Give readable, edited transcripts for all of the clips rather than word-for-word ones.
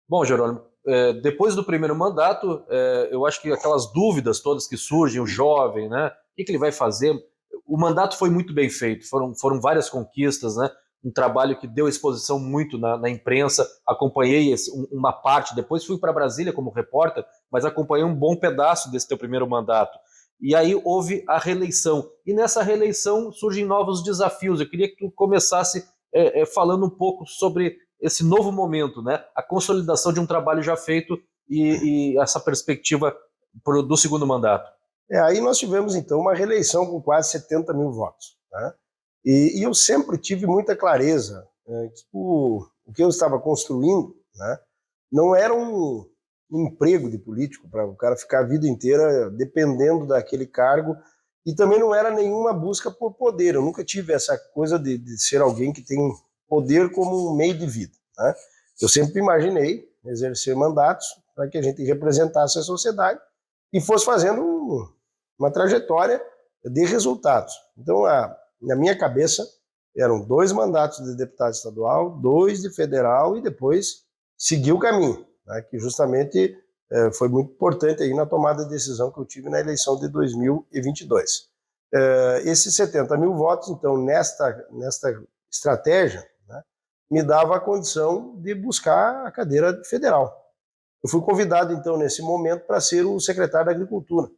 Bom, Jerônimo, depois do primeiro mandato, eu acho que aquelas dúvidas todas que surgem, o jovem, né? O que ele vai fazer? O mandato foi muito bem feito, foram várias conquistas, né? Um trabalho que deu exposição muito na imprensa. Acompanhei uma parte, depois fui para Brasília como repórter, mas acompanhei um bom pedaço desse teu primeiro mandato. E aí houve a reeleição. E nessa reeleição surgem novos desafios. Eu queria que tu começasse falando um pouco sobre esse novo momento, né? A consolidação de um trabalho já feito e essa perspectiva do segundo mandato. Aí nós tivemos, então, uma reeleição com quase 70 mil votos. Né? E eu sempre tive muita clareza que o que eu estava construindo, né, não era um emprego de político para o cara ficar a vida inteira dependendo daquele cargo, e também não era nenhuma busca por poder. Eu nunca tive essa coisa de ser alguém que tem poder como um meio de vida. Né? Eu sempre imaginei exercer mandatos para que a gente representasse a sociedade e fosse fazendo uma trajetória de resultados. Então, na minha cabeça, eram 2 mandatos de deputado estadual, 2 de federal e depois seguir o caminho, né, que justamente foi muito importante aí na tomada de decisão que eu tive na eleição de 2022. Esses 70 mil votos, então, nesta estratégia, né, me dava a condição de buscar a cadeira federal. Eu fui convidado, então, nesse momento, para ser o secretário da Agricultura.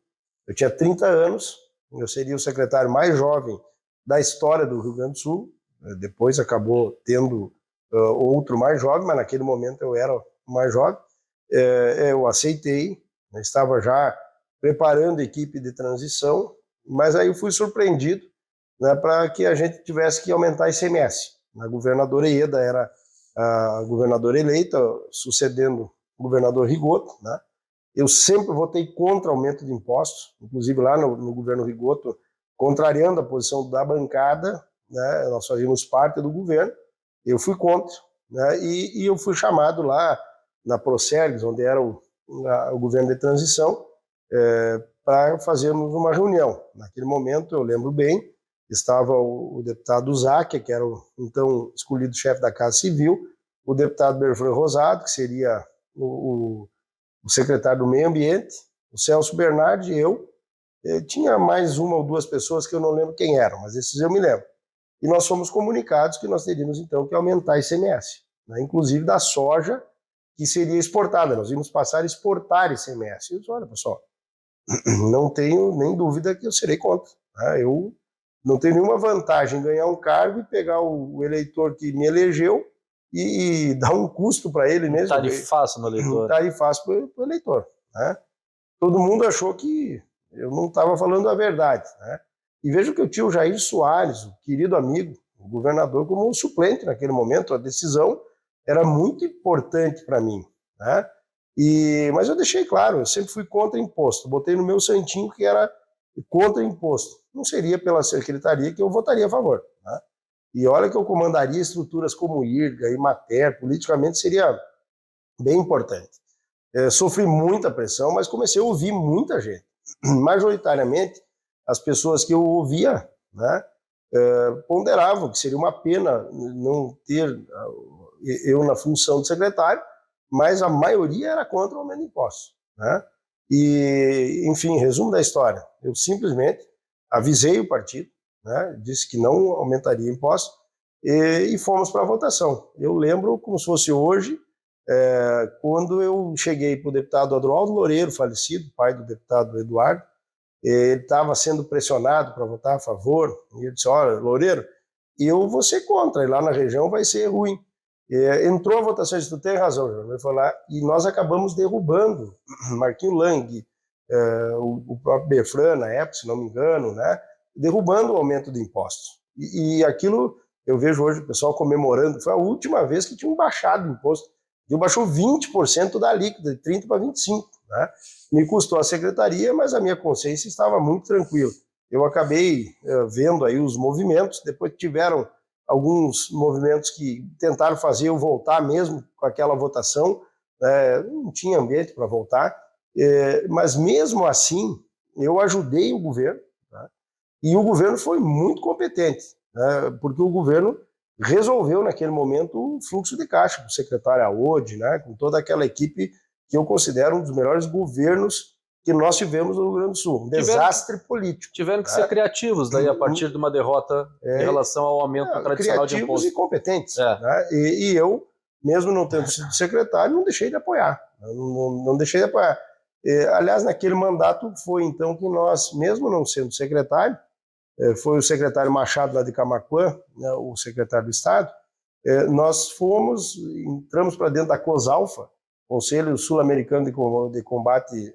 Eu tinha 30 anos, eu seria o secretário mais jovem da história do Rio Grande do Sul. Depois acabou tendo outro mais jovem, mas naquele momento eu era o mais jovem. Eu aceitei, estava já preparando a equipe de transição, mas aí eu fui surpreendido, né, para que a gente tivesse que aumentar a ICMS. A governadora Ieda era a governadora eleita, sucedendo o governador Rigoto, né? Eu sempre votei contra aumento de impostos, inclusive lá no governo Rigoto, contrariando a posição da bancada, né, nós fazíamos parte do governo, eu fui contra, né, e eu fui chamado lá na Procergs, onde era o governo de transição, para fazermos uma reunião. Naquele momento, eu lembro bem, estava o deputado Záquia, que era o então escolhido chefe da Casa Civil, o deputado Berfran Rosado, que seria o secretário do Meio Ambiente, o Celso Bernardi e eu. Tinha mais uma ou duas pessoas que eu não lembro quem eram, mas esses eu me lembro. E nós fomos comunicados que nós teríamos, então, que aumentar a ICMS, né, inclusive da soja que seria exportada. Nós íamos passar a exportar ICMS. E eu disse, olha, pessoal, não tenho nem dúvida que eu serei contra. Né? Eu não tenho nenhuma vantagem em ganhar um cargo e pegar o eleitor que me elegeu e dar um custo para ele mesmo. Tarifaço no eleitor. Tarifaço para o eleitor. Né? Todo mundo achou que eu não estava falando a verdade. Né? E vejo que eu tinha o Jair Soares, o querido amigo, o governador, como suplente naquele momento. A decisão era muito importante para mim. Né? Mas eu deixei claro, eu sempre fui contra imposto. Botei no meu santinho que era contra imposto. Não seria pela secretaria que eu votaria a favor. Né? E olha que eu comandaria estruturas como IRGA, Imater, politicamente seria bem importante. Sofri muita pressão, mas comecei a ouvir muita gente. Majoritariamente, as pessoas que eu ouvia, né, ponderavam que seria uma pena não ter eu na função de secretário, mas a maioria era contra o aumento de impostos. Né? E, enfim, resumo da história, eu simplesmente avisei o partido, né, disse que não aumentaria impostos e fomos para a votação. Eu lembro como se fosse hoje, quando eu cheguei para o deputado Adroaldo Loureiro, falecido, pai do deputado Eduardo, ele estava sendo pressionado para votar a favor, e eu disse, olha, Loureiro, eu vou ser contra, e lá na região vai ser ruim. Entrou a votação, eu disse, tu tem razão, João, ele foi lá, e nós acabamos derrubando Marquinho Lang, o próprio Berfran, na época, se não me engano, né, derrubando o aumento de impostos. E aquilo, eu vejo hoje o pessoal comemorando, foi a última vez que tinham baixado o imposto, e baixou 20% da alíquota, de 30% para 25%. Né? Me custou a secretaria, mas a minha consciência estava muito tranquila. Eu acabei vendo aí os movimentos, depois tiveram alguns movimentos que tentaram fazer eu voltar mesmo com aquela votação, não tinha ambiente para voltar, mas mesmo assim eu ajudei o governo, né? E o governo foi muito competente, né? Porque o governo resolveu naquele momento o fluxo de caixa, com o secretário Aode, né, com toda aquela equipe que eu considero um dos melhores governos que nós tivemos no Rio Grande do Sul. Um desastre político. Tiveram que ser criativos daí a partir de uma derrota em relação ao aumento tradicional de imposto. Criativos e competentes. Né? E eu, mesmo não tendo sido secretário, não deixei de apoiar. Não deixei de apoiar. Aliás, naquele mandato foi então que nós, mesmo não sendo secretário, foi o secretário Machado lá de Camaquã, né, o secretário do Estado, nós entramos para dentro da COSALFA, Conselho Sul-Americano de Combate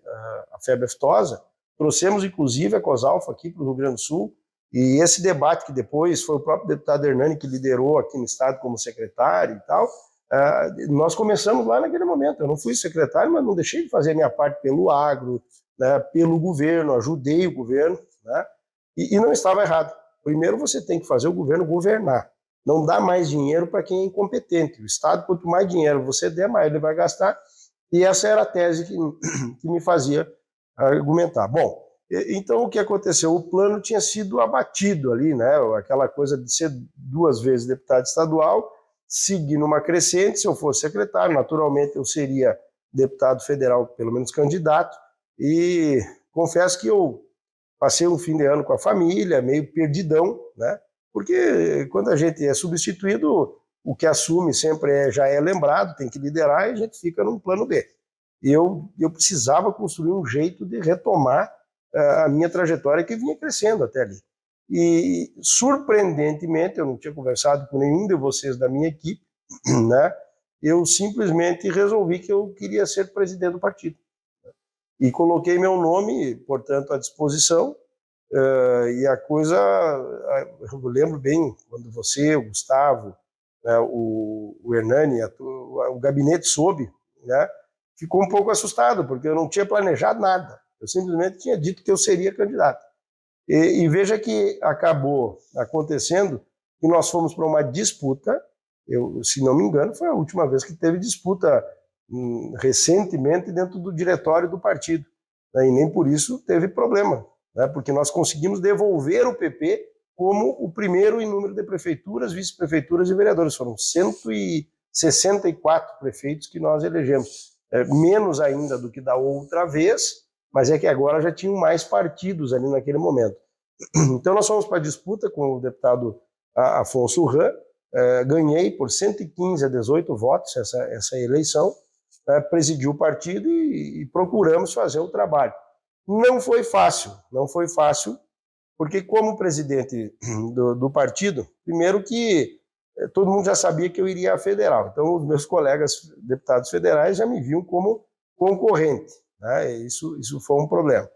à Febre Aftosa, trouxemos inclusive a COSALFA aqui para o Rio Grande do Sul, e esse debate que depois foi o próprio deputado Hernani que liderou aqui no Estado como secretário e tal, nós começamos lá naquele momento. Eu não fui secretário, mas não deixei de fazer a minha parte pelo agro, né, pelo governo, ajudei o governo, né, e não estava errado. Primeiro você tem que fazer o governo governar. Não dá mais dinheiro para quem é incompetente. O Estado, quanto mais dinheiro você der, mais ele vai gastar. E essa era a tese que me fazia argumentar. Bom, então o que aconteceu? O plano tinha sido abatido ali, né? Aquela coisa de ser 2 vezes deputado estadual, seguir numa crescente. Se eu fosse secretário, naturalmente eu seria deputado federal, pelo menos candidato. E confesso que eu passei um fim de ano com a família, meio perdidão, né? Porque quando a gente é substituído, o que assume sempre já é lembrado, tem que liderar, e a gente fica num plano B. E eu precisava construir um jeito de retomar a minha trajetória que vinha crescendo até ali. E, surpreendentemente, eu não tinha conversado com nenhum de vocês da minha equipe, né? Eu simplesmente resolvi que eu queria ser presidente do partido. E coloquei meu nome, portanto, à disposição. E a coisa, eu lembro bem quando você, o Gustavo, né, o Hernani, o gabinete soube, né, ficou um pouco assustado, porque eu não tinha planejado nada. Eu simplesmente tinha dito que eu seria candidato. E veja que acabou acontecendo que nós fomos para uma disputa. Se não me engano, foi a última vez que teve disputa recentemente dentro do diretório do partido, né, e nem por isso teve problema, né, porque nós conseguimos devolver o PP como o primeiro em número de prefeituras, vice-prefeituras e vereadores. Foram 164 prefeitos que nós elegemos, menos ainda do que da outra vez, mas é que agora já tinham mais partidos ali naquele momento. Então nós fomos para a disputa com o deputado Afonso Ram, ganhei por 115 a 18 votos essa eleição, presidi o partido e procuramos fazer o trabalho. Não foi fácil, porque como presidente do partido, primeiro que todo mundo já sabia que eu iria à federal, então os meus colegas deputados federais já me viam como concorrente, né? Isso foi um problema.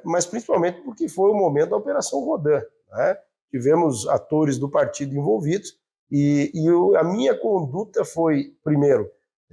Mas principalmente porque foi o momento da Operação Rodan, né? Tivemos atores do partido envolvidos e a minha conduta foi, primeiro,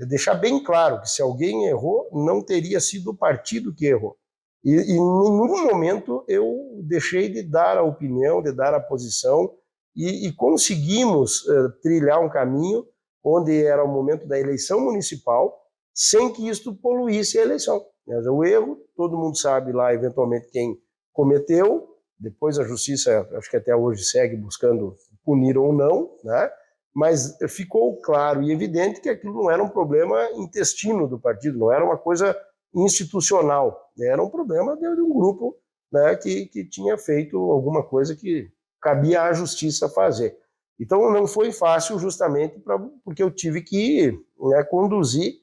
deixar bem claro que se alguém errou, não teria sido o partido que errou. E em nenhum momento eu deixei de dar a opinião, de dar a posição, e conseguimos trilhar um caminho onde era o momento da eleição municipal, sem que isto poluísse a eleição. O erro, todo mundo sabe lá eventualmente quem cometeu, depois a justiça, acho que até hoje segue buscando punir ou não, né? Mas ficou claro e evidente que aquilo não era um problema intestino do partido, não era uma coisa institucional, era um problema de um grupo, né, que tinha feito alguma coisa que cabia à justiça fazer. Então não foi fácil justamente porque eu tive que, né, conduzir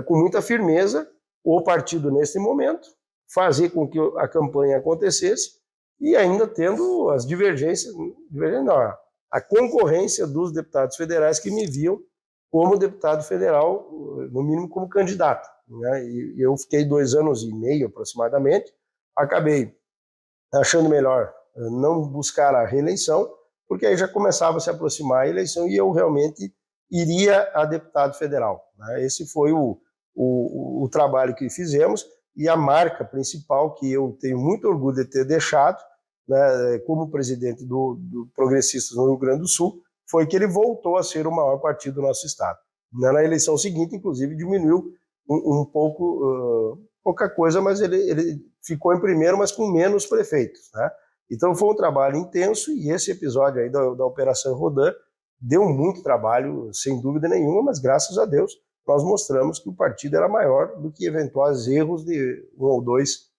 com muita firmeza o partido nesse momento, fazer com que a campanha acontecesse e ainda tendo as divergências, não, a concorrência dos deputados federais que me viam como deputado federal, no mínimo como candidato, né? E eu fiquei 2 anos e meio aproximadamente, acabei achando melhor não buscar a reeleição, porque aí já começava a se aproximar a eleição e eu realmente iria a deputado federal, né? Esse foi o trabalho que fizemos e a marca principal que eu tenho muito orgulho de ter deixado, né, como presidente do Progressistas no Rio Grande do Sul, foi que ele voltou a ser o maior partido do nosso estado. Na eleição seguinte, inclusive, diminuiu um pouco, pouca coisa, mas ele ficou em primeiro, mas com menos prefeitos, né? Então foi um trabalho intenso e esse episódio aí da Operação Rodan deu muito trabalho, sem dúvida nenhuma, mas graças a Deus nós mostramos que o partido era maior do que eventuais erros de um ou dois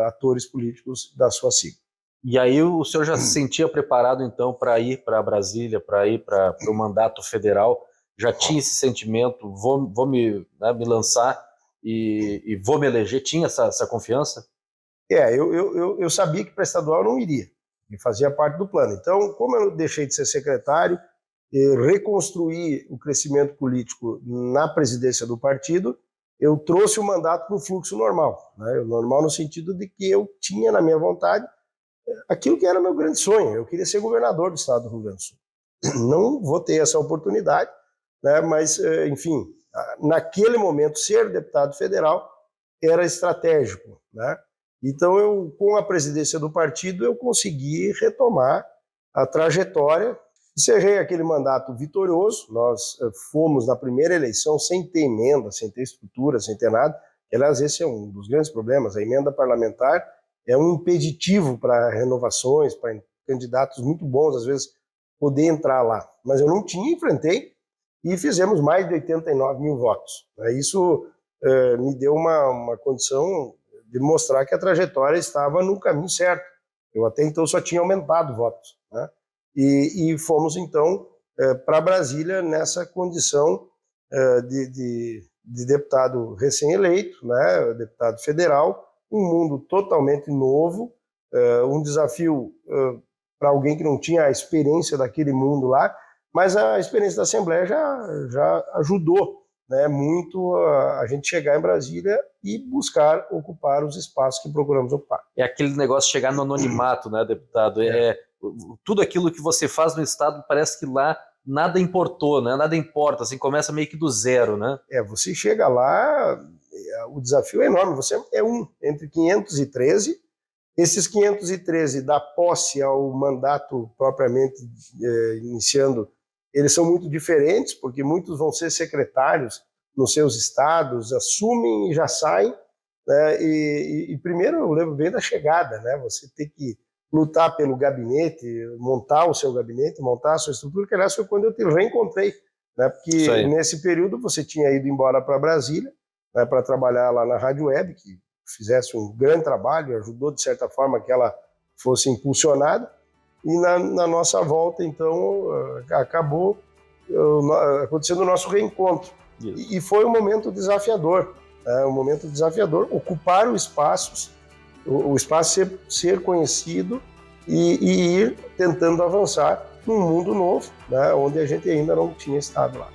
atores políticos da sua sigla. E aí o senhor já se sentia preparado, então, para ir para Brasília, para ir para o mandato federal? Já tinha esse sentimento, vou me lançar e vou me eleger? Tinha essa confiança? Eu sabia que para estadual eu não iria, e fazia parte do plano. Então, como eu deixei de ser secretário, reconstruí o crescimento político na presidência do partido, eu trouxe o mandato para o fluxo normal, né? Normal no sentido de que eu tinha na minha vontade aquilo que era meu grande sonho. Eu queria ser governador do estado do Rio Grande do Sul. Não vou ter essa oportunidade, né? Mas, enfim, naquele momento, ser deputado federal era estratégico, né? Então, com a presidência do partido, eu consegui retomar a trajetória. Encerrei aquele mandato vitorioso. Nós fomos na primeira eleição sem ter emenda, sem ter estrutura, sem ter nada. Aliás, esse é um dos grandes problemas. A emenda parlamentar é um impeditivo para renovações, para candidatos muito bons, às vezes, poder entrar lá. Mas eu não tinha, enfrentei, e fizemos mais de 89 mil votos. Isso me deu uma condição de mostrar que a trajetória estava no caminho certo. Eu até então só tinha aumentado votos, né? E fomos, então, para Brasília nessa condição de deputado recém-eleito, né, deputado federal, um mundo totalmente novo, um desafio para alguém que não tinha a experiência daquele mundo lá, mas a experiência da Assembleia já ajudou, né, muito a gente chegar em Brasília e buscar ocupar os espaços que procuramos ocupar. É aquele negócio de chegar no anonimato, né, deputado? Tudo aquilo que você faz no Estado parece que lá nada importou, né? Nada importa, assim, começa meio que do zero, né? Você chega lá, o desafio é enorme, você é entre 513, esses 513 da posse ao mandato propriamente iniciando, eles são muito diferentes, porque muitos vão ser secretários nos seus estados, assumem e já saem, né? E primeiro eu lembro bem da chegada, né? Você tem que lutar pelo gabinete, montar o seu gabinete, montar a sua estrutura, que aliás foi quando eu te reencontrei, né? Porque nesse período você tinha ido embora para Brasília, né, para trabalhar lá na Rádio Web, que fizesse um grande trabalho, ajudou de certa forma que ela fosse impulsionada, e na nossa volta, então, acabou acontecendo o nosso reencontro. E foi um momento desafiador, ocupar o espaço ser conhecido e ir tentando avançar num mundo novo, né, onde a gente ainda não tinha estado lá.